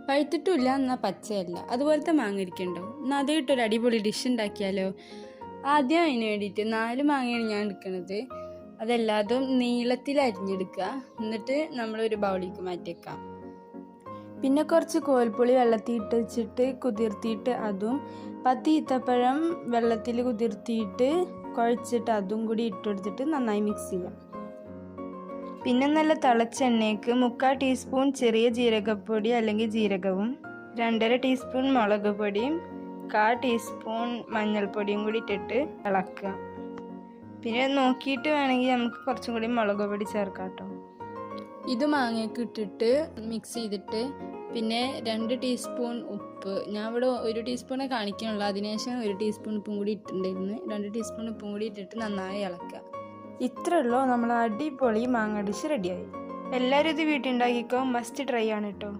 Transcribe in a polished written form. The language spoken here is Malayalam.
പഴുത്തിട്ടുമില്ല എന്നാൽ പച്ചയല്ല, അതുപോലത്തെ മാങ്ങ ഇരിക്കണ്ടോ. എന്നാൽ അത് ഇട്ടൊരു അടിപൊളി ഡിഷ് ഉണ്ടാക്കിയാലോ. ആദ്യം അതിന് വേണ്ടിയിട്ട് 4 മാങ്ങയാണ് ഞാൻ എടുക്കുന്നത്. അതെല്ലാതും നീളത്തിൽ അരിഞ്ഞെടുക്കുക. എന്നിട്ട് നമ്മളൊരു ബൗളിലേക്ക് മാറ്റി വെക്കാം. പിന്നെ കുറച്ച് കോൽപ്പുളി വെള്ളത്തിൽ ഇട്ട് വെച്ചിട്ട് കുതിർത്തിയിട്ട് അതും 10 ഈത്തപ്പഴം വെള്ളത്തിൽ കുതിർത്തിയിട്ട് കുഴച്ചിട്ട് അതും കൂടി ഇട്ടെടുത്തിട്ട് നന്നായി മിക്സ് ചെയ്യാം. പിന്നെ നല്ല തിളച്ച എണ്ണയ്ക്ക് 3/4 ടീസ്പൂൺ ചെറിയ ജീരകപ്പൊടി അല്ലെങ്കിൽ ജീരകവും 2.5 ടീസ്പൂൺ മുളക് പൊടിയും 1/4 ടീസ്പൂൺ മഞ്ഞൾപ്പൊടിയും കൂടി ഇട്ടിട്ട് ഇളക്കുക. പിന്നെ നോക്കിയിട്ട് വേണമെങ്കിൽ നമുക്ക് കുറച്ചും കൂടി മുളക് പൊടി ചേർക്കാം കേട്ടോ. ഇത് മാങ്ങയൊക്കെ ഇട്ടിട്ട് മിക്സ് ചെയ്തിട്ട് പിന്നെ 2 ടീസ്പൂൺ ഉപ്പ്, ഞാൻ ഇവിടെ 1 ടീസ്പൂണേ കാണിക്കാനുള്ളൂ. അതിനുശേഷം 1 ടീസ്പൂൺ ഉപ്പും കൂടി ഇട്ടിട്ടുണ്ടായിരുന്നു. 2 ടീസ്പൂൺ ഉപ്പും കൂടി ഇട്ടിട്ട് നന്നായി ഇളക്കുക. ഇത്രേ ഉള്ളൂ, നമ്മൾ അടിപൊളി മാങ്ങ ഡിഷ് റെഡിയായി. എല്ലാവരും ഇത് വീട്ടിൽ ഉണ്ടാക്കിക്കോ, മസ്റ്റ് ട്രൈ ആണ് കേട്ടോ.